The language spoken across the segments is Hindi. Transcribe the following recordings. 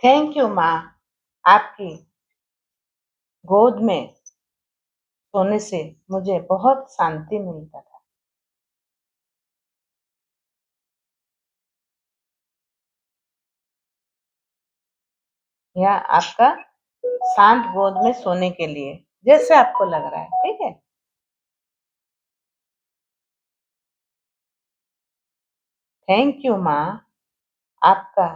थैंक यू माँ। आपकी गोद में सोने से मुझे बहुत शांति मिलता था। यह आपका शांत गोद में सोने के लिए, जैसे आपको लग रहा है, ठीक है। थैंक यू माँ। आपका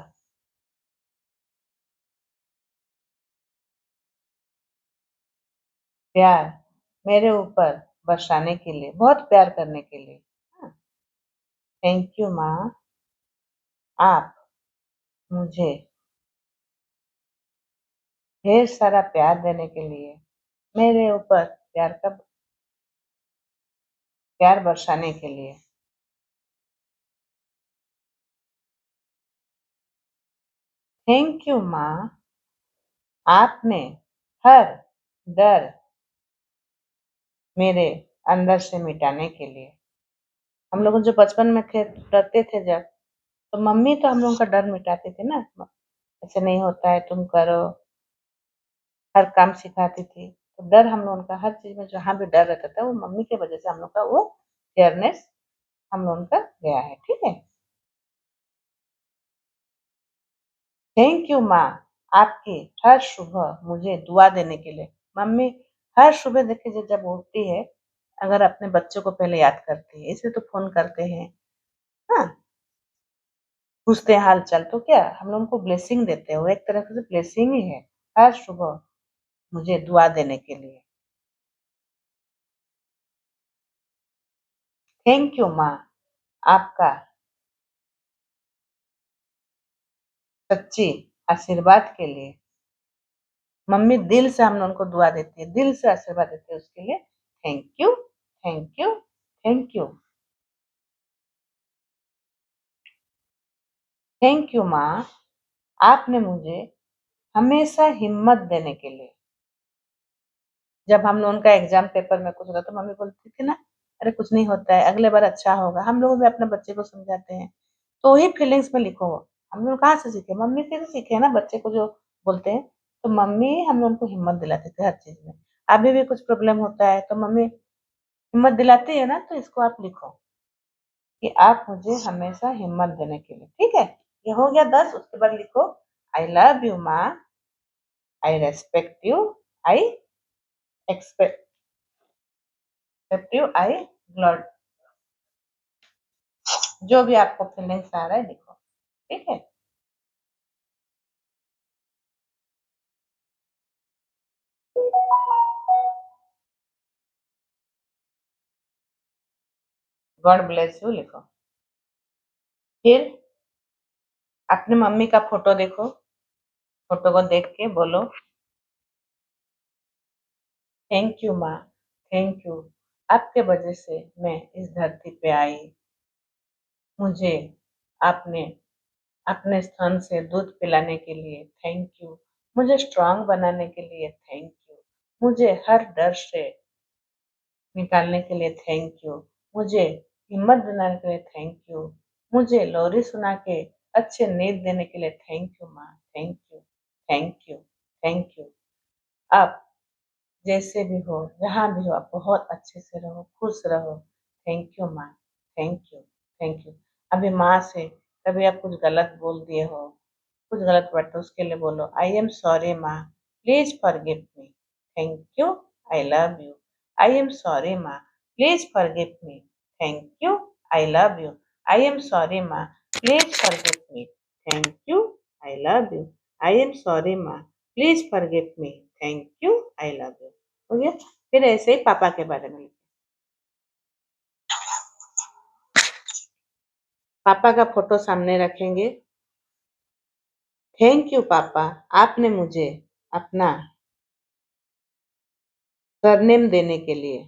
प्यार मेरे ऊपर बरसाने के लिए, बहुत प्यार करने के लिए। थैंक यू माँ। आप मुझे ढेर सारा प्यार देने के लिए, मेरे ऊपर प्यार बरसाने के लिए। थैंक यू माँ। आपने हर डर मेरे अंदर से मिटाने के लिए। हम लोग जो बचपन में थे, डरते थे जब, तो मम्मी तो हम लोगों का डर मिटाती थी ना। ऐसे नहीं होता है, तुम करो, हर काम सिखाती थी। तो डर हम लोगों का हर चीज में जहाँ भी डर रहता था, वो मम्मी की वजह से हम लोग का वो फेयरनेस हम लोगों का गया है, ठीक है। थैंक यू माँ। आपकी हर सुबह मुझे दुआ देने के लिए। मम्मी हर सुबह देखिए जब उठती है, अगर अपने बच्चों को पहले याद करती है, इसलिए तो फोन करते हैं। हाँ, पूछते हैं हाल चाल, तो क्या हम लोगों को ब्लेसिंग देते हैं, वो एक तरह से ब्लेसिंग ही है। हर सुबह मुझे दुआ देने के लिए। थैंक यू माँ। आपका सच्ची आशीर्वाद के लिए। मम्मी दिल से हम लोगों को दुआ देती है, दिल से आशीर्वाद देती है, उसके लिए thank you, thank you, thank you. Thank you माँ। आपने मुझे हमेशा हिम्मत देने के लिए। जब हम लोगों का एग्जाम पेपर में कुछ होता तो मम्मी बोलती थी ना, अरे कुछ नहीं होता है, अगले बार अच्छा होगा। हम लोग भी अपने बच्चे को समझाते हैं, तो वही फीलिंग्स में लिखो। हम लोग कहाँ से सीखे? मम्मी से तो सीखे ना बच्चे को जो बोलते हैं। तो मम्मी हम लोग को हिम्मत दिलाते थे हर चीज में। अभी भी कुछ प्रॉब्लम होता है तो मम्मी हिम्मत दिलाती है ना, तो इसको आप लिखो कि आप मुझे हमेशा हिम्मत देने के लिए, ठीक है। ये हो गया 10। उसके बाद लिखो, आई लव यू माँ, I respect you, I expect you, I glad. जो भी आपको फीलिंग्स आ रहा है लिखो, ठीक है। गॉड ब्लेस यू लिखो। फिर अपने मम्मी का फोटो देखो, फोटो को देख के बोलो, थैंक यू माँ, थैंक यू। आपके वजह से मैं इस धरती पे आई। मुझे आपने अपने स्तन से दूध पिलाने के लिए थैंक यू। मुझे स्ट्रांग बनाने के लिए थैंक यू। मुझे हर डर से निकालने के लिए थैंक यू। मुझे हिम्मत दिलाने के लिए थैंक यू। मुझे लोरी सुना के अच्छे नींद देने के लिए थैंक यू माँ, thank you, thank you, thank you. आप जैसे भी हो, जहाँ भी हो, आप बहुत अच्छे से रहो, खुश रहो। थैंक यू माँ, थैंक यू, थैंक यू। अभी माँ से कभी आप कुछ गलत बोल दिए हो, कुछ गलत वर्ड, तो उसके लिए बोलो, आई एम सॉरी माँ, please forgive me. Thank you, I love you. I am sorry माँ, please forgive me. Thank you, I love you. I am sorry माँ, please forgive me. Thank you, I love you. I am sorry माँ, please forgive me. Thank you, I love you. हो गया। फिर ऐसे ही पापा के बारे में, पापा का फोटो सामने रखेंगे। थैंक यू पापा, आपने मुझे अपना सरनेम देने के लिए।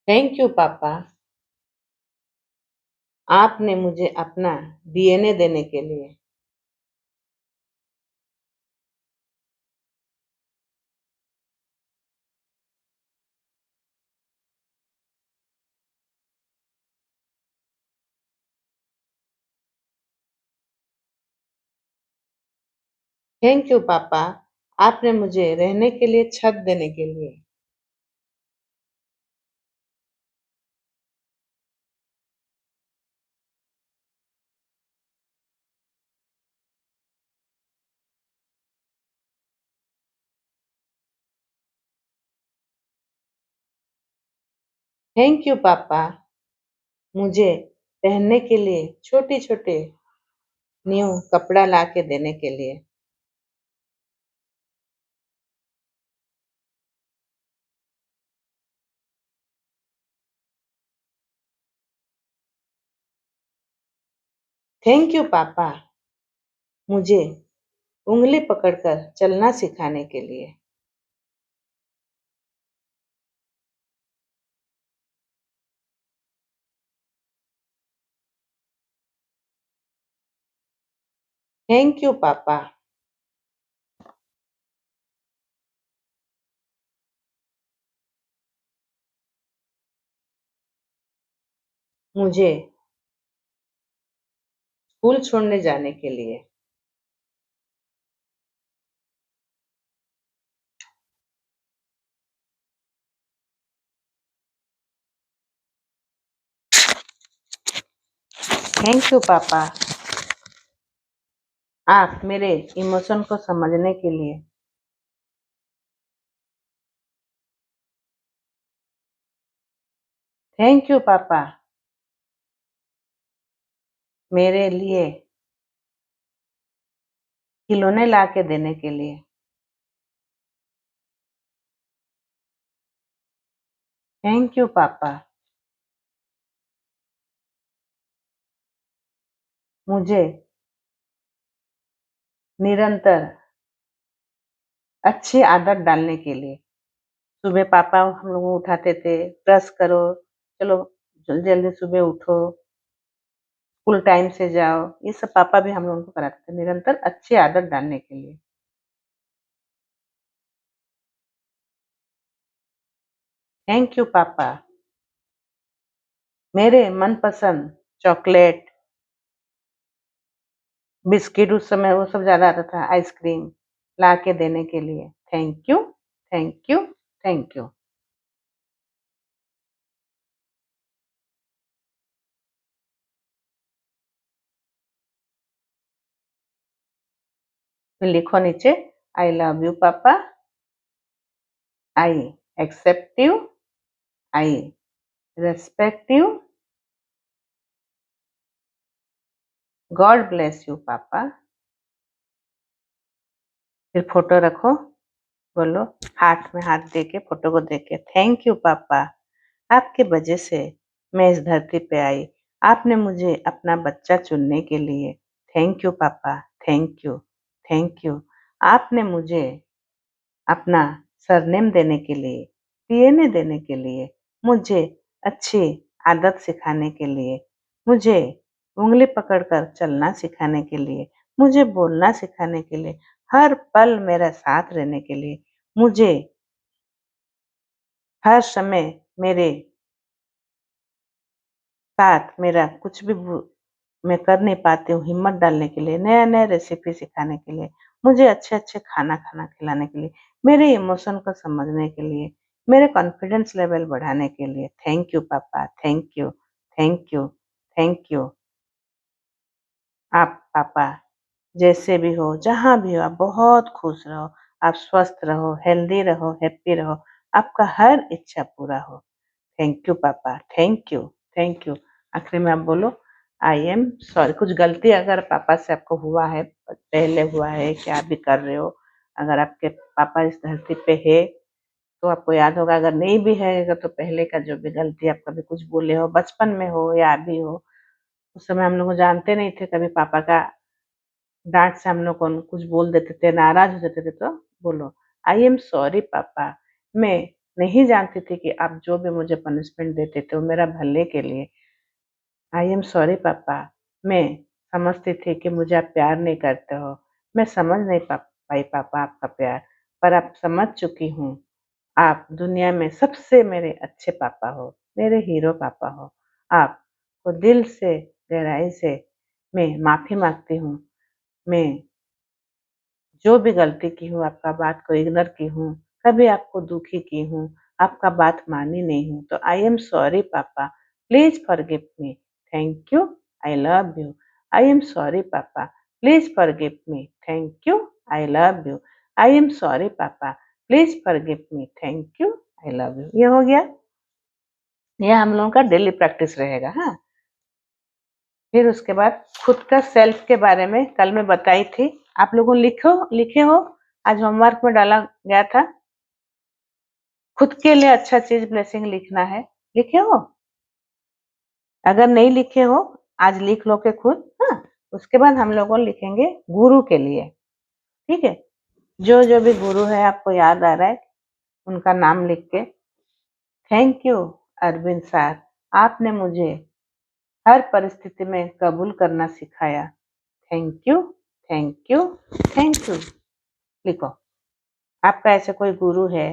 थैंक यू पापा, आपने मुझे अपना डीएनए देने के लिए। थैंक यू पापा, आपने मुझे रहने के लिए छत देने के लिए। थैंक यू पापा, मुझे पहनने के लिए छोटे-छोटे न्यू कपड़ा ला के देने के लिए। थैंक यू पापा, मुझे उंगली पकड़कर चलना सिखाने के लिए। थैंक यू पापा, मुझे स्कूल छोड़ने जाने के लिए। थैंक यू पापा, आप मेरे इमोशन को समझने के लिए। थैंक यू पापा, मेरे लिए खिलौने ला के देने के लिए। थैंक यू पापा, मुझे निरंतर अच्छी आदत डालने के लिए। सुबह पापा हम लोगों को उठाते थे, ब्रश करो, चलो जल्दी-जल्दी सुबह उठो, स्कूल टाइम से जाओ, ये सब पापा भी हम लोगों को कराते थे, निरंतर अच्छी आदत डालने के लिए। थैंक यू पापा, मेरे मनपसंद चॉकलेट, बिस्किट उस समय वो सब ज़्यादा आता था, आइसक्रीम ला के देने के लिए। Thank you, thank you, thank you. फिर लिखो नीचे, I love you papa, I accept you, I respect you, God bless you papa. फिर फोटो रखो, बोलो हाथ में हाथ दे के फोटो को देख के, थैंक यू पापा, आपके वजह से मैं इस धरती पे आई। आपने मुझे अपना बच्चा चुनने के लिए। थैंक यू पापा, थैंक यू, थैंक यू। आपने मुझे अपना सरनेम देने के लिए, डीएनए देने के लिए, मुझे अच्छी आदत सिखाने के लिए, मुझे उँगली पकड़कर चलना सिखाने के लिए, मुझे बोलना सिखाने के लिए, हर पल मेरा साथ रहने के लिए, मुझे हर समय मेरे साथ मेरा कुछ भी मैं कर नहीं पाती हूँ, हिम्मत डालने के लिए, नया-नया रेसिपी सिखाने के लिए, मुझे अच्छे-अच्छे खाना खिलाने के लिए, मेरे इमोशन को समझने के लिए, मेरे कॉन्फिडेंस लेवल बढ़ाने के लिए। थैंक यू पापा, thank you, thank you, thank you. आप पापा जैसे भी हो, जहाँ भी हो, आप बहुत खुश रहो, आप स्वस्थ रहो, हेल्दी रहो, हैप्पी रहो, आपका हर इच्छा पूरा हो। थैंक यू पापा, थैंक यू, थैंक यू। आखिर में आप बोलो, आई एम सॉरी, कुछ गलती अगर पापा से आपको हुआ है, पहले हुआ है, क्या आप भी कर रहे हो, अगर आपके पापा इस धरती पे है तो आपको याद होगा, अगर नहीं भी है तो पहले का जो भी गलती आप कभी कुछ बोले हो, बचपन में हो या अभी हो, उस समय हम लोग जानते नहीं थे, कभी पापा का डांट से हम लोग को कुछ बोल देते थे, नाराज हो जाते थे, तो बोलो, आई एम सॉरी पापा, मैं नहीं जानती थी कि आप जो भी मुझे पनिशमेंट देते थे वो मेरा भले के लिए। आई एम सॉरी पापा, मैं समझती थी कि मुझे आप प्यार नहीं करते हो, मैं समझ नहीं पाई पापा आपका प्यार, पर अब समझ चुकी हूँ, आप दुनिया में सबसे मेरे अच्छे पापा हो, मेरे हीरो पापा हो। आपको दिल से, गहराई से मैं माफ़ी माँगती हूँ। मैं जो भी गलती की हूँ, आपका बात को इग्नोर की हूँ, कभी आपको दुखी की हूँ, आपका बात मानी नहीं हूँ, तो आई एम सॉरी पापा, please forgive me, thank you, I love you. I am sorry पापा, please forgive me, thank you, I love you. I am sorry पापा, please forgive me, thank you, I love you. ये हो गया। ये हम लोगों का डेली प्रैक्टिस रहेगा। हाँ, फिर उसके बाद खुद का सेल्फ के बारे में कल मैं बताई थी, आप लोगों लिखे हो, आज होमवर्क में डाला गया था। खुद के लिए अच्छा चीज ब्लेसिंग लिखना है, लिखे हो? अगर नहीं लिखे हो, आज लिख लो के खुद। हाँ, उसके बाद हम लोग लिखेंगे गुरु के लिए। ठीक है, जो जो भी गुरु है आपको याद आ रहा है, उनका नाम लिख के। थैंक यू अरविंद सर, आपने मुझे हर परिस्थिति में कबूल करना सिखाया। Thank you, thank you, thank you. लिखो। आपका ऐसे कोई गुरु है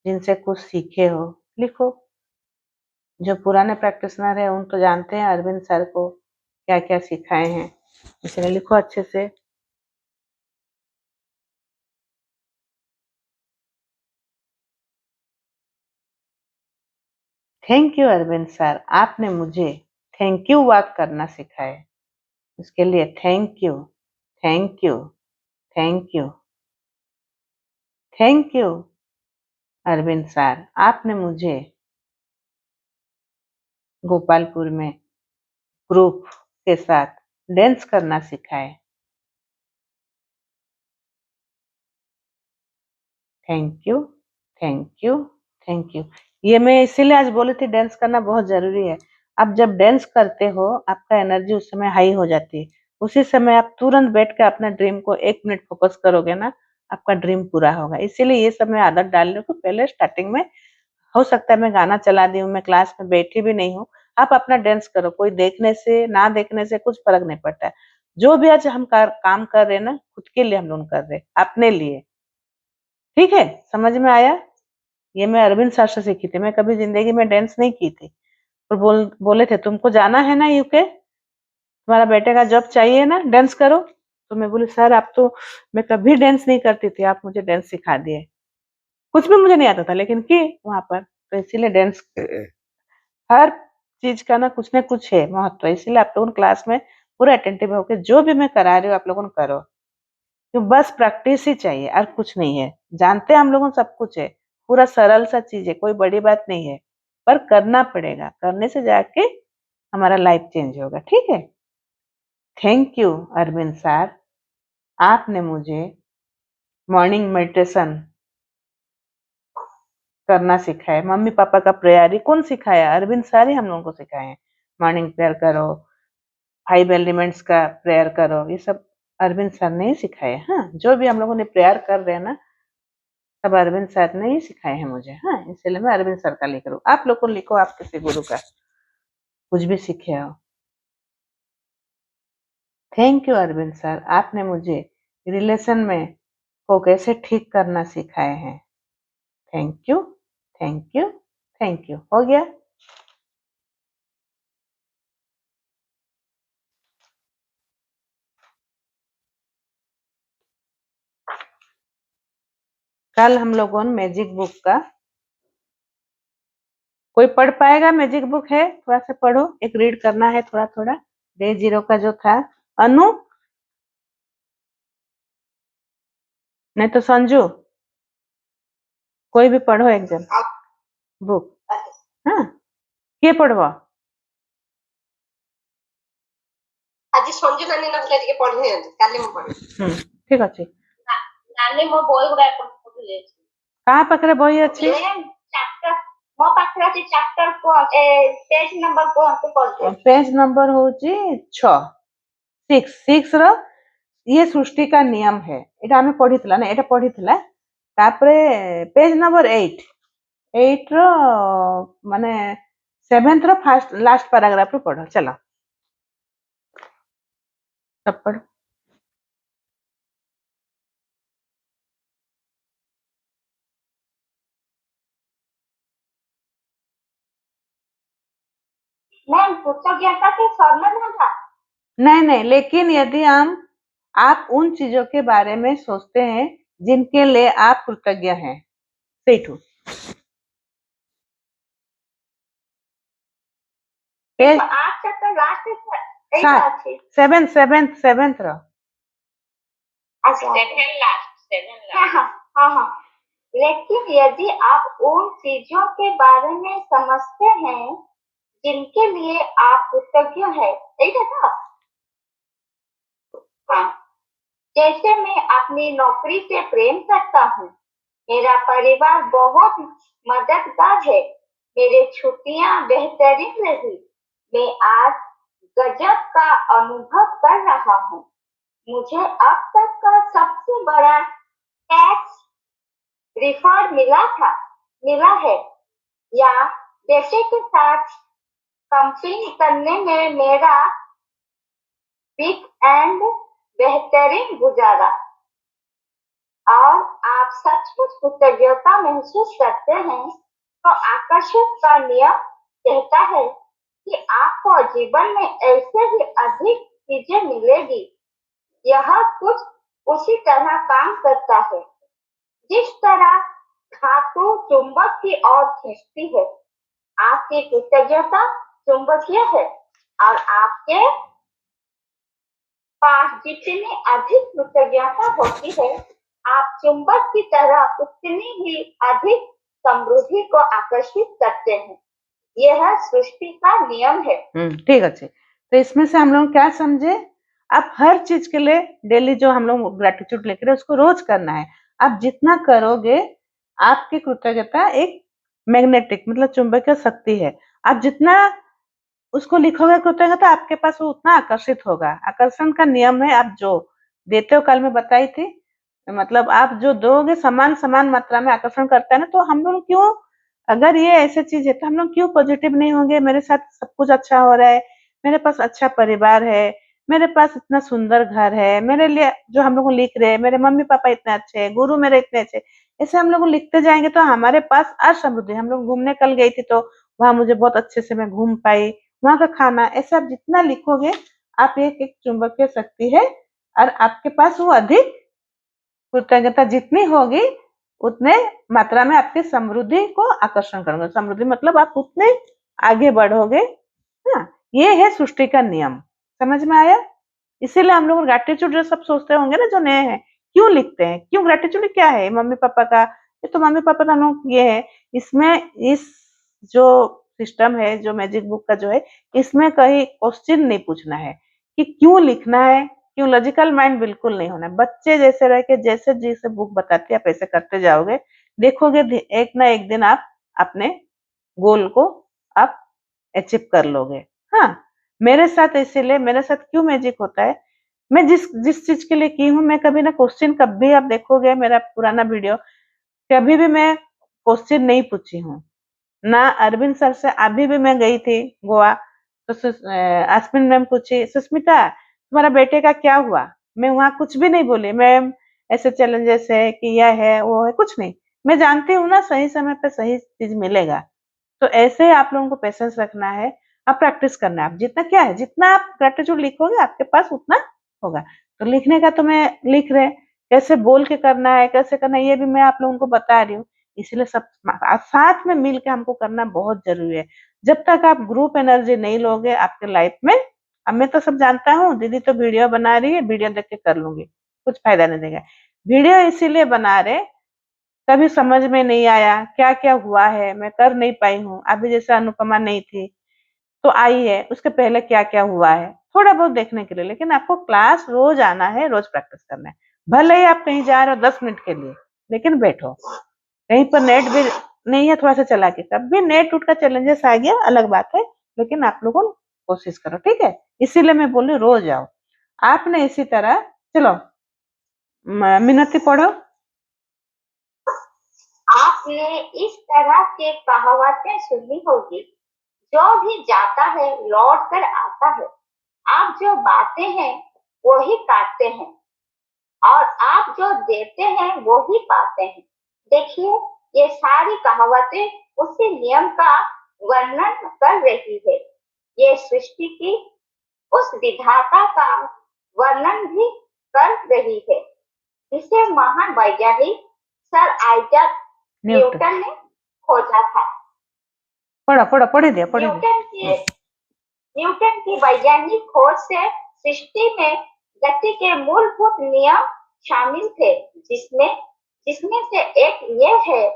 जिनसे कुछ सीखे हो, लिखो। जो पुराने प्रैक्टिशनर है उन तो जानते हैं अरविंद सर को क्या क्या सिखाए हैं, इसलिए लिखो अच्छे से। थैंक यू अरविंद सर, आपने मुझे थैंक यू बात करना सिखाया। उसके लिए thank you, thank you, thank you, thank you Arvind sir, आपने मुझे गोपालपुर में ग्रुप के साथ डांस करना सिखाए। Thank you, thank you, thank you. ये मैं इसीलिए आज बोली थी डांस करना बहुत जरूरी है। आप जब डांस करते हो, आपका एनर्जी उस समय हाई हो जाती है। उसी समय आप तुरंत बैठ के अपने ड्रीम को 1 मिनट फोकस करोगे ना, आपका ड्रीम पूरा होगा। इसीलिए ये सब मैं आदत डालने को पहले स्टार्टिंग में, हो सकता है मैं गाना चला दी हूँ, मैं क्लास में बैठी भी नहीं हूँ, आप अपना डांस करो। कोई देखने से ना देखने से कुछ फर्क नहीं पड़ता है। जो भी आज हम काम कर रहे हैं ना, खुद के लिए हम लोग कर रहे हैं, अपने लिए। ठीक है, समझ में आया? ये मैं अरविंद सर से सीखी थी, मैं कभी जिंदगी में डांस नहीं की थी। और बोले थे तुमको जाना है ना यूके, तुम्हारा बेटे का जॉब चाहिए ना, डांस करो। तो मैं बोली सर आप तो, मैं कभी डांस नहीं करती थी, आप मुझे डांस सिखा दिए। कुछ भी मुझे नहीं आता था, लेकिन की वहां पर, तो इसीलिए डांस, हर चीज का ना कुछ है महत्व, इसीलिए आप लोगों क्लास में पूरा अटेंटिव होकर जो भी मैं करा रही हूँ आप लोगों करो। तो बस प्रैक्टिस ही चाहिए और कुछ नहीं है। जानते हैं हम लोगों सब कुछ है, पूरा सरल सा चीज है, कोई बड़ी बात नहीं है, पर करना पड़ेगा। करने से जाके हमारा लाइफ चेंज होगा। ठीक है। थैंक यू अरविंद सर, आपने मुझे मॉर्निंग मेडिटेशन करना सिखाया। मम्मी पापा का प्रेयर कौन सिखाया? अरविंद सर ही हम लोगों को सिखाए हैं। मॉर्निंग प्रेयर करो, 5 एलिमेंट्स का प्रेयर करो, ये सब अरविंद सर ने ही सिखाए। हाँ, जो भी हम लोगों ने प्रेयर कर रहे हैं ना, सब अरविंद सर ने ही सिखाए हैं मुझे। हाँ, इसलिए मैं अरविंद सर का लिख रहा हूँ। आप लोग को लिखो, आप किसी गुरु का कुछ भी सीखे हो। थैंक यू अरविंद सर, आपने मुझे रिलेशन में को कैसे ठीक करना सिखाए हैं। Thank you, thank you, thank you. हो गया। कल हम लोगों ने मैजिक बुक का, कोई पढ़ पाएगा? मैजिक बुक है, थोड़ा सा पढ़ो, एक रीड करना है थोड़ा थोड़ा। डे 0 का जो था, अनु, नहीं तो संजू, कोई भी पढ़ो एकदम बुक। हाँ, किए पढ़वा? ଆଜି ସଞ୍ଜୁ ନାନୀ ନଥିଲେ ଟିକେ ପଢି ନିଅନ୍ତୁ, କାଲି ମୁଁ ପଢିବି। ଠିକ ଅଛି। ନାନୀ ମୋ ବହି ଗୁଡା ପଢିଲେ କାହା ପାଖରେ ବହି ଅଛି? ଚାପ୍ଟର ମୋ ପାଖରେ ଅଛି, ଚାପ୍ଟର ପେଜ ନମ୍ବର କୁହନ୍ତୁ ପଢିଲେ। पेज नंबर होची 6, 6 ର ये सृष्टि का नियम है, एटा हमें पढ़ितला ना, एटा पढ़ितला। तापरे पेज नंबर 8, 8 रो माने 7th row first last paragraph रो पढ़ो। चलो सब पढ़ो। मैम कृतज्ञता से समाधान था। नहीं नहीं, लेकिन यदि हम आप उन चीजों के बारे में सोचते हैं जिनके लिए आप कृतज्ञ हैं। ସେଇଠୁ पेज तो आप चैप्टर लास्ट में सेवेंथ ର अच्छा हाँ हाँ हाँ हाँ। लेकिन यदि आप उन चीजों के बारे में समझते हैं जिनके लिए आप कृतज्ञ हैं, ठीक है ना? हाँ, जैसे मैं अपनी नौकरी से प्रेम करता हूँ, मेरा परिवार बहुत मददगार है, मेरे छुट्टियां बेहतरीन रही, मैं आज गजब का अनुभव कर रहा हूँ, मुझे अब तक का सबसे बड़ा टैक्स रिफंड मिला है, या बेटे के साथ कंपेन करने में मेरा वीकेंड बेहतरीन गुजारा, और आप सचमुच कृतज्ञता महसूस करते हैं तो आकर्षण का नियम कहता है कि आपको जीवन में ऐसे ही अधिक चीजें मिलेगी। यह कुछ उसी तरह काम करता है जिस तरह धातु चुंबक की ओर खींचती है। आपकी कृतज्ञता चुंबकीय है और आपके पास जितनी अधिक कृतज्ञता होती है, आप चुंबक की तरह उतनी ही अधिक समृद्धि को आकर्षित करते हैं। यह सृष्टि का नियम है। ठीक है। तो इसमें से हम लोग क्या समझे, आप हर चीज के लिए डेली जो हम लोग ग्रेटिट्यूड लिख रहे हैं उसको रोज करना है। आप जितना करोगे आपकी कृतज्ञता एक मैग्नेटिक मतलब चुंबकीय शक्ति है। आप जितना उसको लिखोगे कृतज्ञता आपके पास वो उतना आकर्षित होगा। आकर्षण का नियम है, आप जो देते हो, कल मैं बताई थी, मतलब आप जो दोगे समान समान मात्रा में आकर्षण करता है ना। तो हम लोग क्यों, अगर ये ऐसे चीज है तो हम लोग क्यों पॉजिटिव नहीं होंगे। मेरे साथ सब कुछ अच्छा हो रहा है, मेरे पास अच्छा परिवार है, मेरे पास इतना सुंदर घर है, मेरे लिए जो हम लोग लिख रहे हैं, मेरे मम्मी पापा इतने अच्छे हैं, गुरु मेरे इतने अच्छे, ऐसे हम लोग लिखते जाएंगे तो हमारे पास असमृद्धि। हम लोग घूमने कल गई थी तो वहां मुझे बहुत अच्छे से मैं घूम पाई, वहां का खाना, ऐसे आप जितना लिखोगे आप एक चुंबकीय शक्ति है और आपके पास वो अधिक कृतज्ञता जितनी होगी उतने मात्रा में आपकी समृद्धि को आकर्षण करोगे। समृद्धि मतलब आप उतने आगे बढ़ोगे। हाँ, ये है सृष्टि का नियम। समझ में आया? इसीलिए हम लोग ग्रेटिट्यूड जो सब सोचते होंगे ना, जो नए हैं, क्यों लिखते हैं, क्यों ग्रेटिट्यूड क्या है? मम्मी पापा का, ये तो मम्मी पापा का हम लोग ये है। इसमें इस जो सिस्टम है, जो मैजिक बुक का जो है, इसमें कहीं क्वेश्चन नहीं पूछना है कि क्यों लिखना है, क्यों। लॉजिकल माइंड बिल्कुल नहीं होना है। बच्चे जैसे रह के जैसे जैसे बुक बताती है आप ऐसे करते जाओगे, देखोगे एक ना एक दिन आप अपने गोल को आप अचीव कर लोगे। हाँ, मेरे साथ इसीलिए, मेरे साथ क्यों मैजिक होता है, मैं जिस जिस चीज के लिए की हूँ, मैं कभी ना क्वेश्चन, कभी आप देखोगे मेरा पुराना वीडियो, कभी भी मैं क्वेश्चन नहीं पूछी हूँ ना। अरविंद सर से अभी भी मैं गई थी गोवा तो आसमिन मैम पूछी, सुष्मिता तुम्हारा बेटे का क्या हुआ? मैं वहां कुछ भी नहीं बोली, मैम ऐसे चैलेंजेस है कि यह है वो है, कुछ नहीं। मैं जानती हूँ ना सही समय पे सही चीज मिलेगा। तो ऐसे आप लोगों को पेशेंस रखना है, आप प्रैक्टिस करना है। आप जितना क्या है, जितना आप ग्रेटिट्यूड लिखोगे आपके पास उतना होगा। तो लिखने का तो मैं लिख रहे, कैसे बोल के करना है, कैसे करना है, ये भी मैं आप लोगों को बता रही हूँ। इसलिए सब साथ में मिल के हमको करना बहुत जरूरी है। जब तक आप ग्रुप एनर्जी नहीं लोगे आपके लाइफ में, अब मैं तो सब जानता हूँ, दीदी तो वीडियो बना रही है, वीडियो देख के कर लूंगी, कुछ फायदा नहीं देगा। वीडियो इसीलिए बना रहे, कभी समझ में नहीं आया क्या क्या हुआ है, मैं कर नहीं पाई हूँ। अभी जैसे अनुपमा नहीं थी तो आई है, उसके पहले क्या क्या हुआ है, थोड़ा बहुत देखने के लिए। लेकिन आपको क्लास रोज आना है, रोज प्रैक्टिस करना है। भले ही आप कहीं जा रहे हो 10 मिनट के लिए, लेकिन बैठो। कहीं पर नेट भी नहीं है, थोड़ा सा चला के, कब भी नेट उठ का चैलेंजेस आ गया अलग बात है, लेकिन आप लोगों कोशिश करो, ठीक है? इसीलिए मैं बोल रही रोज आओ। आपने इसी तरह, चलो मिनती पढ़ो। आपने इस तरह के कहावतें सुनी होगी, जो भी जाता है लौट कर आता है, आप जो बातें हैं वो ही काटते हैं, और आप जो देते हैं वो ही पाते हैं। देखिए, ये सारी कहावतें उसी नियम का वर्णन कर रही है। ये सृष्टि की उस विधाता का वर्णन भी कर रही है, जिसे महान वैज्ञानिक सर आइजैक न्यूटन ने खोजा था। पढ़े दिया न्यूटन की वैज्ञानिक खोज से सृष्टि में गति के मूलभूत नियम शामिल थे, जिसमें जिसमें से एक ये है,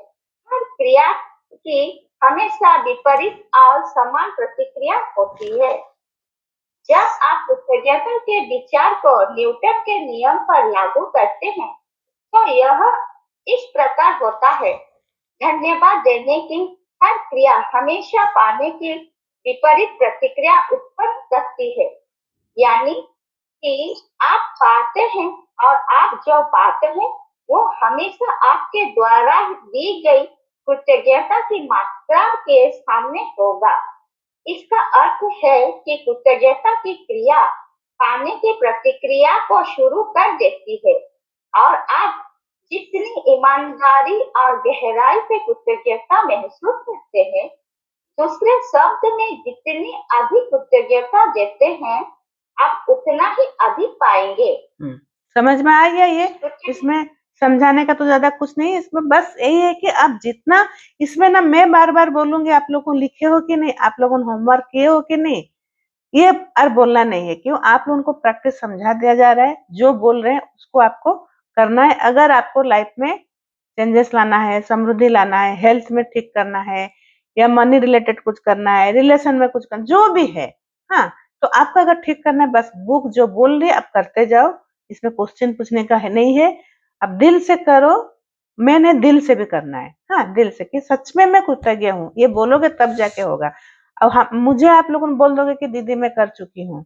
हर क्रिया की हमेशा विपरीत और समान प्रतिक्रिया होती है। जब आप कृतज्ञता के विचार को न्यूटन के नियम पर लागू करते हैं, तो यह इस प्रकार होता है। धन्यवाद देने की हर क्रिया हमेशा पाने की विपरीत प्रतिक्रिया उत्पन्न करती है, यानी कि आप पाते हैं और आप जो पाते हैं वो हमेशा आपके द्वारा दी गई कृतज्ञता की मात्रा के सामने होगा। इसका अर्थ है कि कृतज्ञता की क्रिया पाने की प्रतिक्रिया को शुरू कर देती है, और आप जितनी ईमानदारी और गहराई से कृतज्ञता महसूस करते हैं, दूसरे शब्द में जितनी अधिक कृतज्ञता देते हैं, आप उतना ही अधिक पाएंगे। समझ में आ गया ये? इसमें समझाने का तो ज्यादा कुछ नहीं है, इसमें बस यही है कि आप जितना, इसमें ना मैं बार बार बोलूंगी, आप लोगों लिखे हो कि नहीं, आप लोगों ने होमवर्क किए हो कि नहीं, ये और बोलना नहीं है। क्यों? आप लोगों को प्रैक्टिस समझा दिया जा रहा है, जो बोल रहे हैं उसको आपको करना है। अगर आपको लाइफ में चेंजेस लाना है, समृद्धि लाना है, हेल्थ में ठीक करना है, या मनी रिलेटेड कुछ करना है, रिलेशन में कुछ करना, जो भी है, हाँ, तो आपको अगर ठीक करना है, बस बुक जो बोल रही है आप करते जाओ, इसमें क्वेश्चन पूछने का है नहीं है। अब दिल से करो, मैंने दिल से भी करना है, हाँ, दिल से, कि सच में मैं कृतज्ञ हूँ, ये बोलोगे तब जाके होगा। अब हाँ, मुझे आप लोगों ने बोल दोगे कि दीदी मैं कर चुकी हूँ,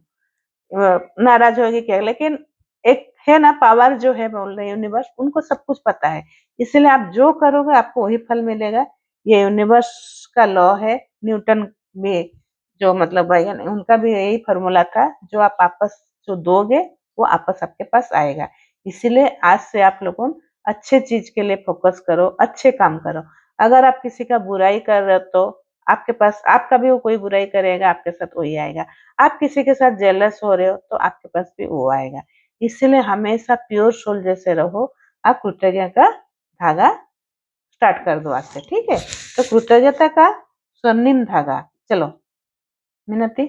नाराज होगी क्या, लेकिन एक है ना पावर जो है, बोल रहे यूनिवर्स, उनको सब कुछ पता है, इसलिए आप जो करोगे आपको वही फल मिलेगा। ये यूनिवर्स का लॉ है। न्यूटन भी जो मतलब वैज्ञानिक, उनका भी यही फॉर्मूला था, जो आप आपस जो दोगे वो आपस आपके पास आएगा। इसीलिए आज से आप लोगों अच्छे चीज के लिए फोकस करो, अच्छे काम करो। अगर आप किसी का बुराई कर रहे हो तो आपके पास, आपका भी वो कोई बुराई करेगा, आपके साथ वही आएगा। आप किसी के साथ जेलस हो रहे हो तो आपके पास भी वो आएगा। इसलिए हमेशा प्योर सोल जैसे रहो। आप कृतज्ञता का धागा स्टार्ट कर दो आज से, ठीक है? तो कृतज्ञता का स्वर्णिम धागा, चलो मिनती।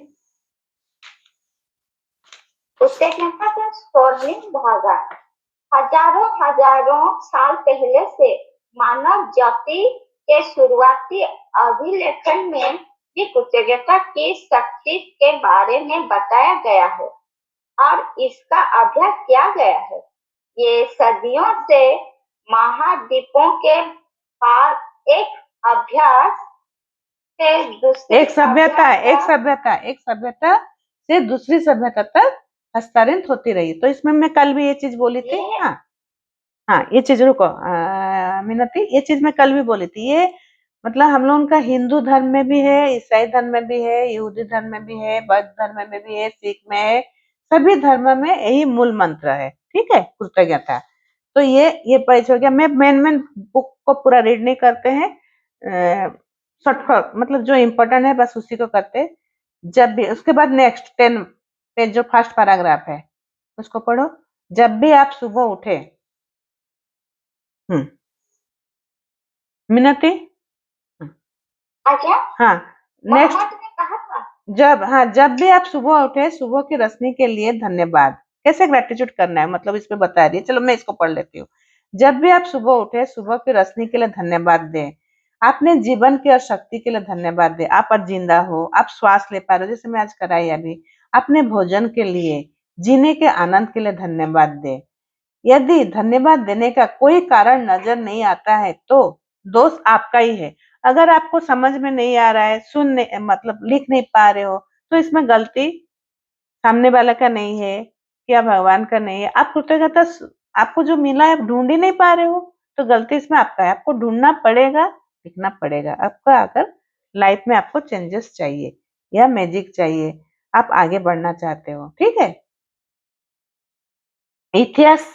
कृतज्ञता का स्वर्णिम धागा हजारों हजारों साल पहले से मानव जाति के शुरुआती अभिलेखन में भी कृतज्ञता की शक्ति के बारे में बताया गया है और इसका अभ्यास किया गया है। ये सदियों से महाद्वीपों के पार एक अभ्यास से दूसरी एक सभ्यता से दूसरी सभ्यता तक हस्तांतरित होती रही। तो इसमें मैं कल भी ये चीज बोली थी, हाँ हाँ, ये चीज रुको मिनती, ये चीज मैं कल भी बोली थी। ये मतलब हम लोगों का हिंदू धर्म में भी है, ईसाई धर्म में भी है, यहूदी धर्म में भी है, बौद्ध धर्म में भी है, सिख में है, सभी धर्म में यही मूल मंत्र है, ठीक है, कृतज्ञता। तो ये पैच हो गया। मैं मेन बुक को पूरा रीड नहीं करते हैं, शॉर्टकट मतलब जो इम्पोर्टेंट है बस उसी को करते। जब भी उसके बाद नेक्स्ट 10 पेज जो फर्स्ट पैराग्राफ है उसको पढ़ो। जब भी आप सुबह उठे, मिनती, हाँ नेक्स्ट, जब भी आप सुबह उठे, सुबह की रोशनी के लिए धन्यवाद। कैसे ग्रेटिट्यूड करना है, मतलब इसमें बता रही है, चलो मैं इसको पढ़ लेती हूँ। जब भी आप सुबह उठे, सुबह की रोशनी के लिए धन्यवाद दें। आपने जीवन की और शक्ति के लिए धन्यवाद दें। आप आज जिंदा हो, आप श्वास ले पा रहे हो, जैसे मैं आज कराई अभी। अपने भोजन के लिए, जीने के आनंद के लिए धन्यवाद दें। यदि धन्यवाद देने का कोई कारण नजर नहीं आता है तो दोष आपका ही है। अगर आपको समझ में नहीं आ रहा है, मतलब लिख नहीं पा रहे हो, तो इसमें गलती सामने वाला का नहीं है या भगवान का नहीं है। आप कृतज्ञता, आपको जो मिला है आप ढूंढ ही नहीं पा रहे हो, तो गलती इसमें आपका है। आपको ढूंढना पड़ेगा, लिखना पड़ेगा। आपका अगर लाइफ में आपको चेंजेस चाहिए या मैजिक चाहिए, आप आगे बढ़ना चाहते हो, ठीक है। इतिहास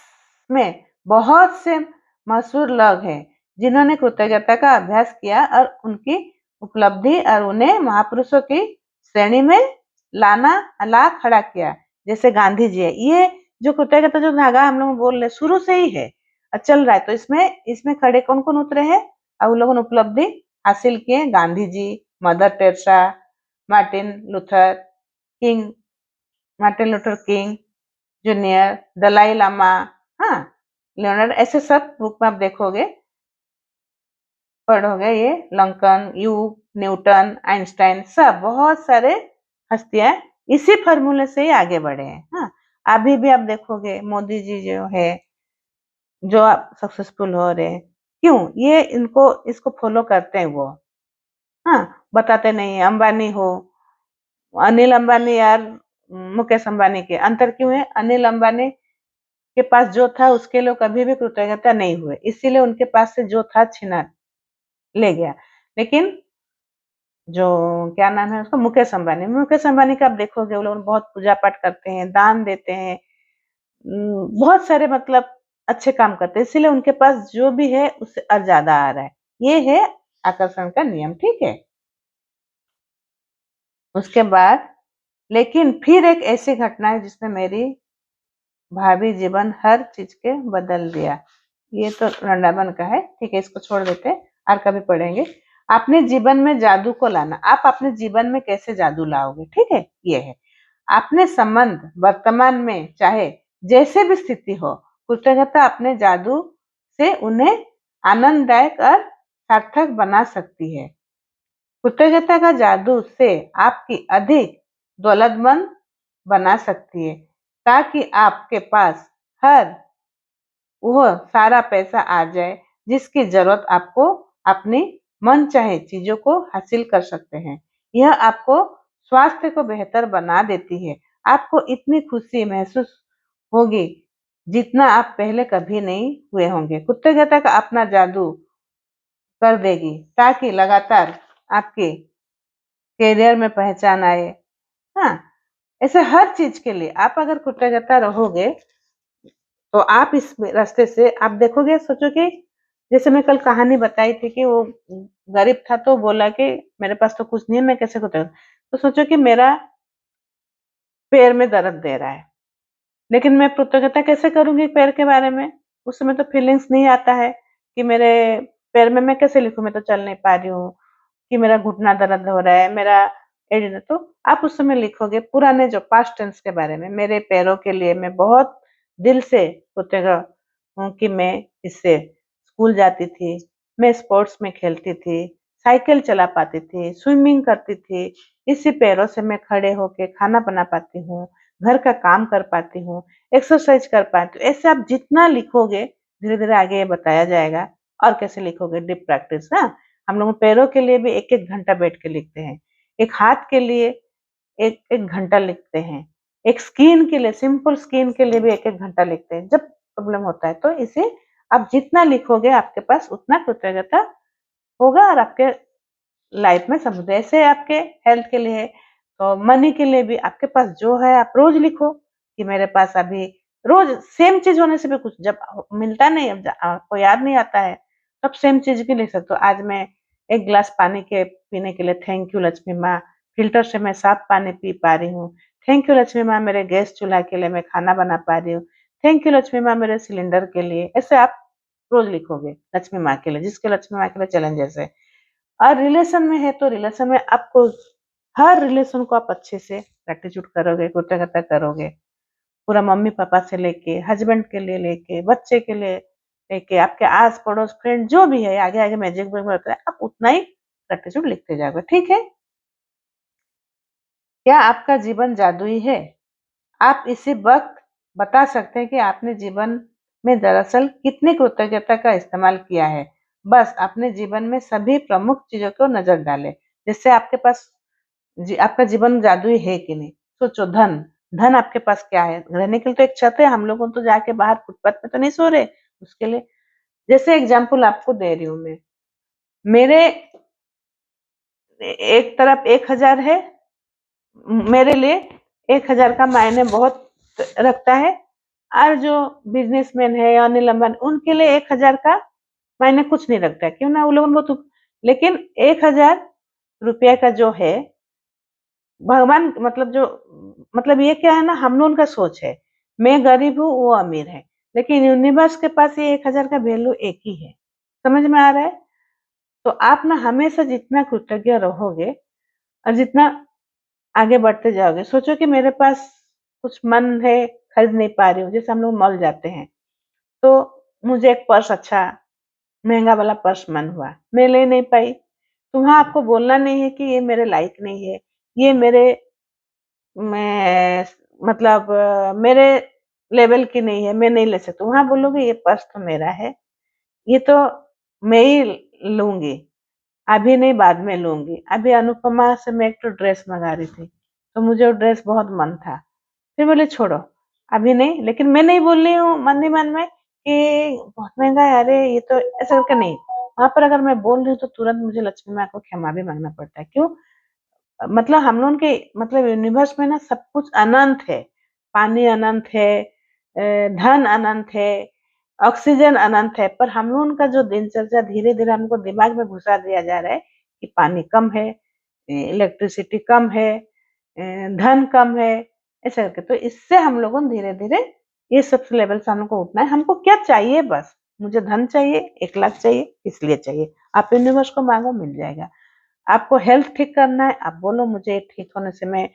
में बहुत से मशहूर लोग हैं जिन्होंने कृतज्ञता का अभ्यास किया और उनकी उपलब्धि और उन्हें महापुरुषों की श्रेणी में ला खड़ा किया। जैसे गांधी जी है, ये जो कृतज्ञता जो धागा हम लोग बोल रहे शुरू से ही है और चल रहा है, तो इसमें इसमें खड़े कौन कौन उतरे हैं और उन लोगों ने उपलब्धि हासिल किए? Gandhi ji, Mother Teresa, Martin Luther King, Martin Luther King Junior, Dalai Lama, हाँ, लियोनार्ड, ऐसे सब बुक में आप देखोगे, पढ़ोगे, ये लंकन, यू, न्यूटन, आइंस्टाइन, सब बहुत सारे हस्तियां इसी फॉर्मूले से ही आगे बढ़े हैं। हाँ, अभी भी आप देखोगे मोदी जी जो है, जो आप सक्सेसफुल हो रहे हैं, क्यों? ये इनको इसको फॉलो करते हैं वो। हाँ, बताते नहीं है। अंबानी हो, अनिल अंबानी यार, मुकेश अंबानी के अंतर क्यों है? अनिल अंबानी के पास जो था उसके लिए कभी भी कृतज्ञता नहीं हुए, इसीलिए उनके पास से जो था छीना ले गया। लेकिन जो क्या नाम है उसका, मुकेश अंबानी, मुकेश अंबानी का आप देखोगे वो लोग बहुत पूजा पाठ करते हैं, दान देते हैं, बहुत सारे मतलब अच्छे काम करते हैं, इसीलिए उनके पास जो भी है उससे और ज्यादा आ रहा है। ये है आकर्षण का नियम, ठीक है। उसके बाद लेकिन फिर एक ऐसी घटना है जिसने मेरी भावी जीवन हर चीज के बदल दिया। ये तो वृंदावन का है, ठीक है, इसको छोड़ देते हैं और कभी पढ़ेंगे। अपने जीवन में जादू को लाना, आप अपने जीवन में कैसे जादू लाओगे, ठीक है, ये है। अपने संबंध वर्तमान में चाहे जैसे भी स्थिति हो, कृतज्ञता अपने जादू से उन्हें आनंददायक और सार्थक बना सकती है। कृतज्ञता का जादू से आपकी अधिक दौलतमंद बना सकती है, ताकि आपके पास हर वह सारा पैसा आ जाए जिसकी जरूरत आपको अपनी मन चाहे चीजों को हासिल कर सकते हैं। यह आपको स्वास्थ्य को बेहतर बना देती है। आपको इतनी खुशी महसूस होगी जितना आप पहले कभी नहीं हुए होंगे। कृतज्ञता का अपना जादू कर देगी ताकि लगातार आपके करियर में पहचान आए। हाँ, ऐसे हर चीज के लिए आप अगर कृतज्ञता रहोगे तो आप इस रास्ते से आप देखोगे, सोचो कि जैसे मैं कल कहानी बताई थी कि वो गरीब था तो बोला कि मेरे पास तो कुछ नहीं है, मैं कैसे कृतज्ञ, तो सोचो कि मेरा पैर में दर्द दे रहा है, लेकिन मैं कृतज्ञता कैसे करूंगी पैर के बारे में? उस समय तो फीलिंग्स नहीं आता है कि मेरे पैर में, मैं कैसे लिखूं, मैं तो चल नहीं पा रही हूँ, कि मेरा घुटना दर्द हो रहा है, मेरा तो आप उस समय लिखोगे पुराने जो पास्ट टेंस के बारे में, मेरे पैरों के लिए मैं बहुत दिल से कृतज्ञ हूँ कि मैं इससे स्कूल जाती थी, मैं स्पोर्ट्स में खेलती थी, साइकिल चला पाती थी, स्विमिंग करती थी, इसी पैरों से मैं खड़े होके खाना बना पाती हूँ, घर का काम कर पाती हूँ, एक्सरसाइज कर पाती हूँ। ऐसे आप जितना लिखोगे धीरे धीरे आगे ये बताया जाएगा। और कैसे लिखोगे? Deep practice. हाँ, हम लोग पैरों के लिए भी एक एक घंटा बैठ के लिखते हैं, एक हाथ के लिए एक एक घंटा लिखते हैं, एक स्किन के लिए, सिंपल स्किन के लिए भी एक एक घंटा लिखते हैं जब प्रॉब्लम होता है। तो इसे आप जितना लिखोगे आपके पास उतना कृतज्ञता होगा और आपके लाइफ में समझो। ऐसे आपके हेल्थ के लिए, तो मनी के लिए भी आपके पास जो है आप रोज लिखो कि मेरे पास अभी, रोज सेम चीज होने से भी कुछ जब मिलता नहीं, अब आपको याद नहीं आता है, तब सेम चीज भी लिख सकते हो। आज मैं एक गिलास पानी के पीने के लिए थैंक यू लक्ष्मी माँ, फिल्टर से मैं साफ पानी पी पा रही हूँ, थैंक यू लक्ष्मी माँ मेरे गैस चूल्हा के लिए मैं खाना बना पा रही हूँ, थैंक यू लक्ष्मी माँ मेरे सिलेंडर के लिए। ऐसे आप रोज लिखोगे लक्ष्मी माँ के लिए, जिसके लक्ष्मी माँ के लिए चैलेंजेस है। और रिलेशन में है तो रिलेशन में आपको हर रिलेशन को आप अच्छे से ग्रेटिट्यूड करोगे, कृतज्ञता करोगे, पूरा मम्मी पापा से लेके हस्बैंड के लिए लेके बच्चे के लिए लेके आपके आस पड़ोस फ्रेंड जो भी है, आगे आगे मैजिक बुक में होता है, आप उतना ही ग्रेटिट्यूड लिखते जाओगे, ठीक है। क्या आपका जीवन जादुई है? आप इसी वक्त बता सकते हैं कि आपने जीवन में दरअसल कितनी कृतज्ञता का इस्तेमाल किया है। बस अपने जीवन में सभी प्रमुख चीजों को नजर डालें। जैसे आपके पास आपका जीवन जादुई है कि नहीं? सोचो, धन, धन आपके पास क्या है? रहने के लिए तो एक छत है, हम लोगों तो जाके बाहर फुटपाथ पे तो नहीं सो रहे उसके लिए। जैसे एग्जाम्पल आपको दे रही हूँ मैं, मेरे एक तरफ 1,000 है, मेरे लिए 1,000 का मायने बहुत रखता है, और जो बिजनेसमैन है या अनिल अंबानी, उनके लिए 1,000 का मायने कुछ नहीं रखता है, क्यों ना? वो लोग बहुत, लेकिन 1,000 रुपया का जो है भगवान, मतलब जो, मतलब ये क्या है ना, हम लोगों का सोच है मैं गरीब हूँ, वो अमीर है, लेकिन यूनिवर्स के पास ये 1000 का वैल्यू एक ही है। समझ में आ रहा है? तो आप ना हमेशा जितना कृतज्ञ रहोगे और जितना आगे बढ़ते जाओगे, सोचो कि मेरे पास कुछ मन है, खरीद नहीं पा रही हूँ, जैसे हम लोग मॉल जाते हैं, तो मुझे एक पर्स अच्छा महंगा वाला पर्स मन हुआ, मैं ले नहीं पाई, तो वहां आपको बोलना नहीं है कि ये मेरे लायक नहीं है, ये मेरे मैं मतलब मेरे लेवल की नहीं है, मैं नहीं ले सकती। वहां बोलोगे ये पर्स तो मेरा है, ये तो मैं ही लूंगी, अभी नहीं बाद में लूंगी। अभी अनुपमा से मैं एक तो ड्रेस मंगा रही थी, तो मुझे वो ड्रेस बहुत मन था, फिर बोले छोड़ो अभी नहीं, लेकिन मैं नहीं बोल रही हूँ मन ही मन में कि बहुत महंगा है, अरे ये तो ऐसा करके नहीं। वहां पर अगर मैं बोल रही हूँ तो तुरंत मुझे लक्ष्मी माँ को क्षमा भी मांगना पड़ता है। क्यों? मतलब हम लोगों के मतलब यूनिवर्स में ना सब कुछ अनंत है, पानी अनंत है, धन अनंत है, ऑक्सीजन अनंत है, पर हम लोगों का जो दिनचर्या धीरे धीरे हमको दिमाग में घुसा दिया जा रहा है कि पानी कम है, इलेक्ट्रिसिटी कम है, धन कम है, ऐसे करके। तो इससे हम लोगों को धीरे धीरे ये सब लेवल से हमको उठना है। हमको क्या चाहिए? बस मुझे धन चाहिए, 1 लाख चाहिए, इसलिए चाहिए, आप यूनिवर्स को मांगो मिल जाएगा। आपको हेल्थ ठीक करना है, आप बोलो मुझे ठीक होने से मैं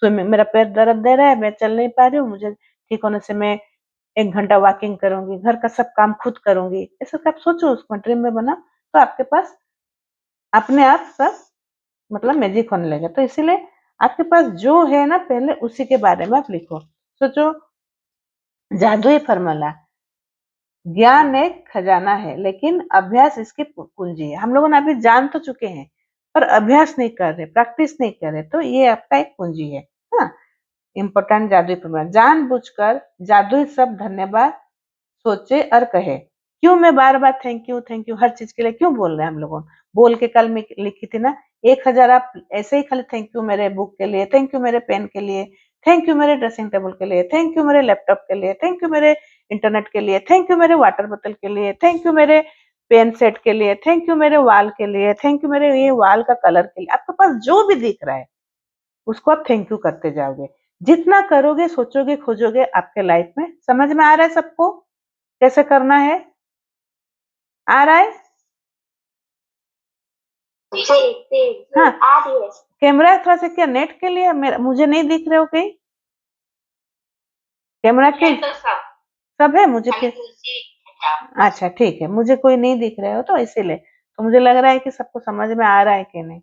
स्विमिंग, मेरा पैर दर्द दे रहा है, मैं चल नहीं पा रही हूँ, मुझे ठीक होने से मैं 1 घंटा वॉकिंग करूंगी, घर का सब काम खुद करूंगी, ऐसा आप सोचो, उसको ड्रीम में बना, तो आपके पास अपने आप सब मतलब मैजिक होने लगेगा। तो इसीलिए आपके पास जो है ना, पहले उसी के बारे में आप लिखो। सोचो, जादुई फॉर्मूला, ज्ञान एक खजाना है, लेकिन अभ्यास इसकी कुंजी है। हम लोगों ने अभी जान तो चुके हैं, पर अभ्यास नहीं कर रहे, प्रैक्टिस नहीं कर रहे, तो ये आपका एक पूंजी है। हाँ, इम्पोर्टेंट जादुई फॉर्मूला, जानबूझकर जादुई शब्द धन्यवाद सोचे और कहे। क्यों मैं बार बार थैंक यू हर चीज के लिए क्यों बोल रहे हैं? हम लोगों बोल के कल में लिखी थी ना, 1000 आप ऐसे ही खाली थैंक यू मेरे बुक के लिए, थैंक यू मेरे पेन के लिए, थैंक यू मेरे ड्रेसिंग टेबल के लिए, थैंक यू मेरे लैपटॉप के लिए, थैंक यू मेरे इंटरनेट के लिए, थैंक यू मेरे वाटर बोतल के लिए, थैंक यू मेरे पेन सेट के लिए, थैंक यू मेरे वाल के लिए, थैंक यू मेरे ये वाल का कलर के लिए। आपके पास जो भी दिख रहा है उसको आप थैंक यू करते जाओगे। जितना करोगे, सोचोगे, खोजोगे, आपके लाइफ में समझ में आ रहा है सबको कैसे करना है? आ रहा है? जी जी हाँ, आ रही है। कैमरा थोड़ा सा क्या नेट के लिए मेरा मुझे नहीं दिख रहे हो कहीं? कैमरा के तो सब सब है मुझे खाली फिर। तुलसी अच्छा ठीक है, मुझे कोई नहीं दिख रहे हो तो इसीलिए, तो मुझे लग रहा है कि सबको समझ में आ रहा है कि नहीं।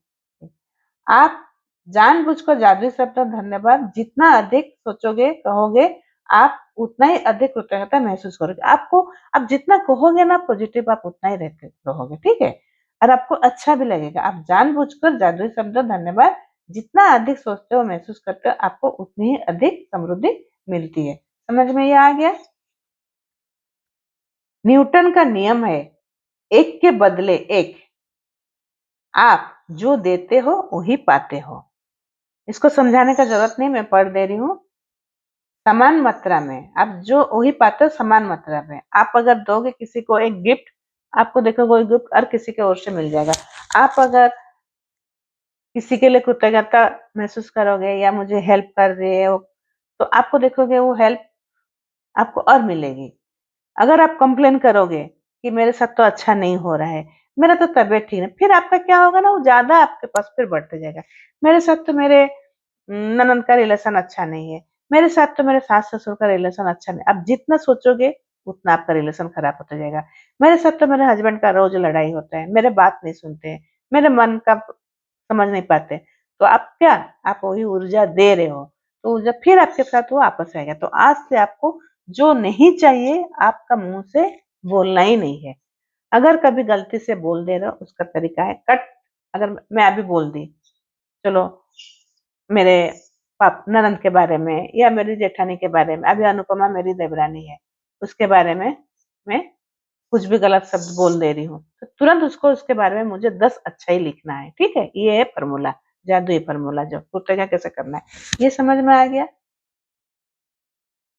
आप जानबूझकर जादुई शब्द धन्यवाद जितना अधिक सोचोगे, कहोगे, आप उतना ही अधिक कृतज्ञता महसूस करोगे। आपको आप जितना कहोगे ना पॉजिटिव, आप उतना ही रहते रहोगे, ठीक है? और आपको अच्छा भी लगेगा। आप जानबूझकर जादुई शब्द धन्यवाद जितना अधिक सोचते हो, महसूस करते हो, आपको उतनी ही अधिक समृद्धि मिलती है। समझ में ये आ गया? न्यूटन का नियम है, एक के बदले एक, आप जो देते हो वही पाते हो। इसको समझाने का जरूरत नहीं, मैं पढ़ दे रही हूँ। समान मात्रा में आप जो वही पाते हो, समान मात्रा में आप अगर दोगे किसी को एक गिफ्ट, आपको देखो कोई गिफ्ट और किसी के ओर से मिल जाएगा। आप अगर किसी के लिए कृतज्ञता महसूस करोगे या मुझे हेल्प कर रहे हो, तो आपको देखोगे वो हेल्प आपको और मिलेगी। अगर आप कंप्लेन करोगे कि मेरे साथ तो अच्छा नहीं हो रहा है, मेरा तो तबीयत ठीक है, फिर आपका क्या होगा ना, वो ज्यादा आपके पास फिर बढ़ते जाएगा। मेरे साथ तो मेरे ननद का रिलेशन अच्छा नहीं है, मेरे साथ तो मेरे सास ससुर का रिलेशन अच्छा नहीं। आप जितना सोचोगे उतना आपका रिलेशन खराब होता जाएगा। मेरे साथ तो मेरे हस्बैंड का रोज लड़ाई होता है, मेरे बात नहीं सुनते हैं, मेरे मन का समझ नहीं पाते, तो आप क्या, आप वही ऊर्जा दे रहे हो, तो ऊर्जा फिर आपके साथ वो वापस आएगा। तो आज से आपको जो नहीं चाहिए आपका मुंह से बोलना ही नहीं है। अगर कभी गलती से बोल दे रहे हो, उसका तरीका है कट। अगर मैं अभी बोल दी, चलो मेरे पाप ननद के बारे में या मेरी जेठानी के बारे में, अभी अनुपमा मेरी देवरानी है, उसके बारे में मैं कुछ भी गलत शब्द बोल दे रही हूँ, तो तुरंत उसको उसके बारे में मुझे 10 अच्छा ही लिखना है, ठीक है? ये है फॉर्मूला, जादुई फॉर्मूला जो कृतज्ञता कैसे करना है। ये समझ में आ गया?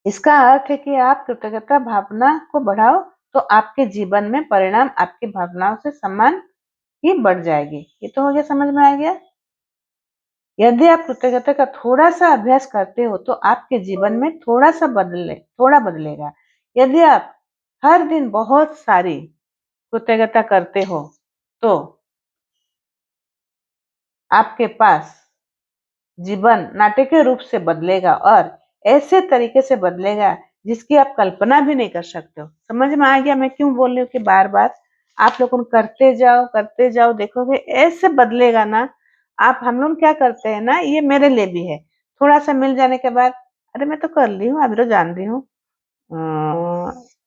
इसका अर्थ है कि आप कृतज्ञता भावना को बढ़ाओ, तो आपके जीवन में परिणाम आपकी भावनाओं से समान ही बढ़ जाएगी। ये तो हो गया, समझ में आ गया? यदि आप कृतज्ञता का थोड़ा सा अभ्यास करते हो तो आपके जीवन में थोड़ा बदलेगा। यदि आप हर दिन बहुत सारी कृतज्ञता करते हो तो आपके पास जीवन नाटकीय रूप से बदलेगा और ऐसे तरीके से बदलेगा जिसकी आप कल्पना भी नहीं कर सकते हो। समझ में आ गया मैं क्यों बोल रही हूँ कि बार बार आप लोगों करते जाओ, देखोगे ऐसे बदलेगा ना। आप हम लोग क्या करते हैं ना, ये मेरे लिए भी है, थोड़ा सा मिल जाने के बाद अरे मैं तो कर ली हूँ, अभी तो जान रही हूँ,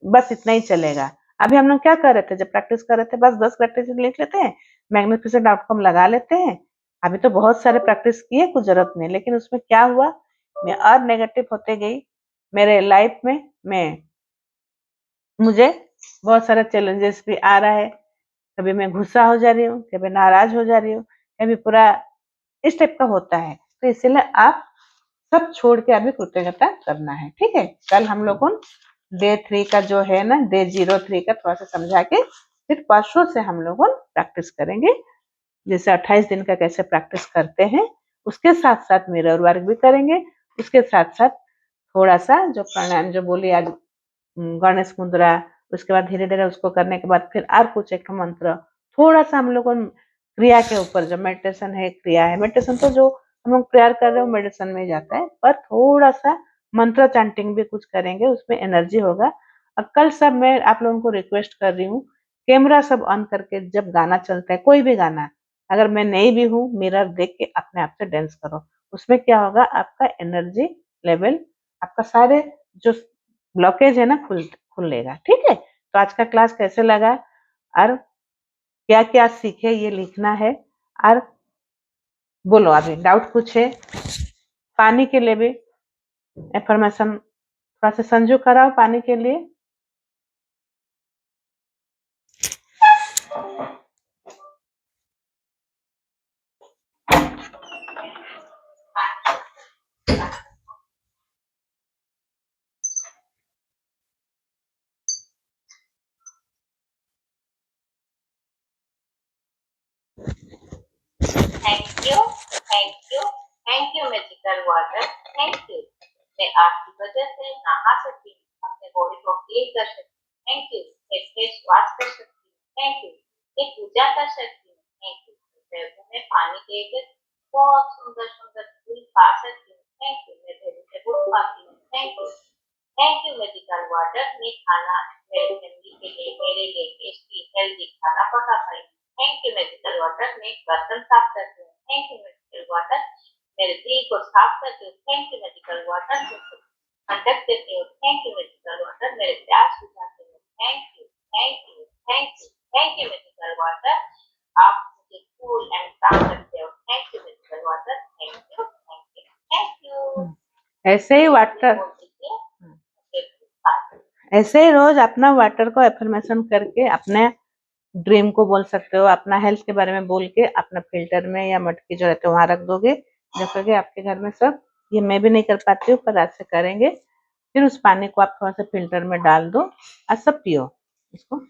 बस इतना ही चलेगा। अभी हम लोग क्या कर रहे थे, जब प्रैक्टिस कर रहे थे बस 10 प्रैक्टिस लिख लेते हैं, मैग्निफिसेंट आउटकम लगा लेते हैं। अभी तो बहुत सारे प्रैक्टिस किए, कुछ जरूरत नहीं, लेकिन उसमें क्या हुआ, मैं और नेगेटिव होते गई मेरे लाइफ में। मुझे बहुत सारा चैलेंजेस भी आ रहा है, कभी मैं गुस्सा हो जा रही हूँ, कभी नाराज हो जा रही हूँ, कभी पूरा इस टाइप का होता है। तो इसलिए आप सब छोड़ के अभी कृतज्ञता करना है, ठीक है। कल हम लोगों डे 3 का जो है ना, डे 03 का थोड़ा सा समझा के फिर परसों से हम लोग प्रैक्टिस करेंगे। जैसे 28 दिन का कैसे प्रैक्टिस करते हैं, उसके साथ साथ मिरर वर्क भी करेंगे। उसके साथ साथ थोड़ा सा जो प्राणायाम जो बोली आज, गणेश मुद्रा, उसके बाद धीरे धीरे उसको करने के बाद फिर और कुछ एक मंत्र, थोड़ा सा हम लोग क्रिया के ऊपर, जो मेडिटेशन है क्रिया है, मेडिटेशन तो जो हम लोग प्रेयर कर रहे हो मेडिटेशन में ही जाता है, पर थोड़ा सा मंत्र चैंटिंग भी कुछ करेंगे, उसमें एनर्जी होगा। और कल सब मैं आप लोगों को रिक्वेस्ट कर रही हूँ, कैमरा सब ऑन करके जब गाना चलता है, कोई भी गाना, अगर मैं नहीं भी हूँ, मिरर देख के अपने आप से डांस करो। उसमें क्या होगा, आपका एनर्जी लेवल, आपका सारे जो ब्लॉकेज है ना खुलेगा, ठीक है। तो आज का क्लास कैसे लगा और क्या क्या सीखे ये लिखना है। और बोलो अभी डाउट कुछ है, पानी के लिए भी इंफॉर्मेशन थोड़ा सा संजू कराओ पानी के लिए। Thank you, thank you, thank you magical water, thank you. मैं आपकी वजह से नहा सकती हूँ, अपने बॉडी को क्लीन कर सकती हूँ, थैंक यू। एक फेस वॉश कर सकती हूँ, थैंक यू। एक पूजा कर सकती हूँ, थैंक यू। में पानी देकर बहुत सुंदर सुंदर फूल खा सकती हूँ, थैंक यू। मैं वेजिटेबल खाती हूँ, thank you. Thank you magical water. मैं खाना मेरे फैमिली के लिए, मेरे लिए टेस्टी हेल्दी खाना पका पाई। Thank you magical water. मैं बर्तन साफ करती हूँ, थैंक यू मैजिकल वाटर। मेरे दिल को साफ करती हूँ, थैंक यू मैजिकल वाटर। ठंडक देते हो, थैंक यू मैजिकल वाटर। मेरे प्यास बुझाते हो, thank you, thank you, thank you, thank you magical water. आप मुझे कूल एंड काम रखते हो, thank you magical water. Thank you, thank you, thank you. ऐसे ही वाटर, ऐसे ही रोज अपना वाटर को एफर्मेशन करके अपने ड्रीम को बोल सकते हो, अपना हेल्थ के बारे में बोल के अपना फिल्टर में या मटकी जो रहते है वहां रख दोगे, देखोगे आपके घर में सब, ये मैं भी नहीं कर पाती हूँ पर आज से करेंगे। फिर उस पानी को आप थोड़ा सा फिल्टर में डाल दो और सब पियो इसको।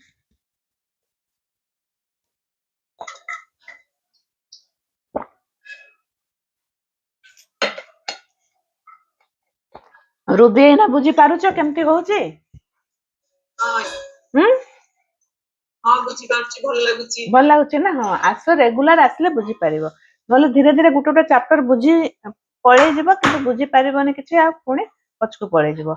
रुबी ना बुझी पारुଛ केमती होଉଛି? ଭଲ ଲାଗୁଛି ନା? ହଁ ଆସ, ରେଗୁଲାର ଆସିଲେ ବୁଝିପାରିବ, ନହେଲେ ଧୀରେ ଧୀରେ ଗୋଟେ ଗୋଟେ ଚାପ୍ଟର ବୁଝି ପଳେଇଯିବ କିନ୍ତୁ ବୁଝି ପାରିବନି କିଛି, ଆଉ ପୁଣି ପଛକୁ ପଳେଇଯିବ।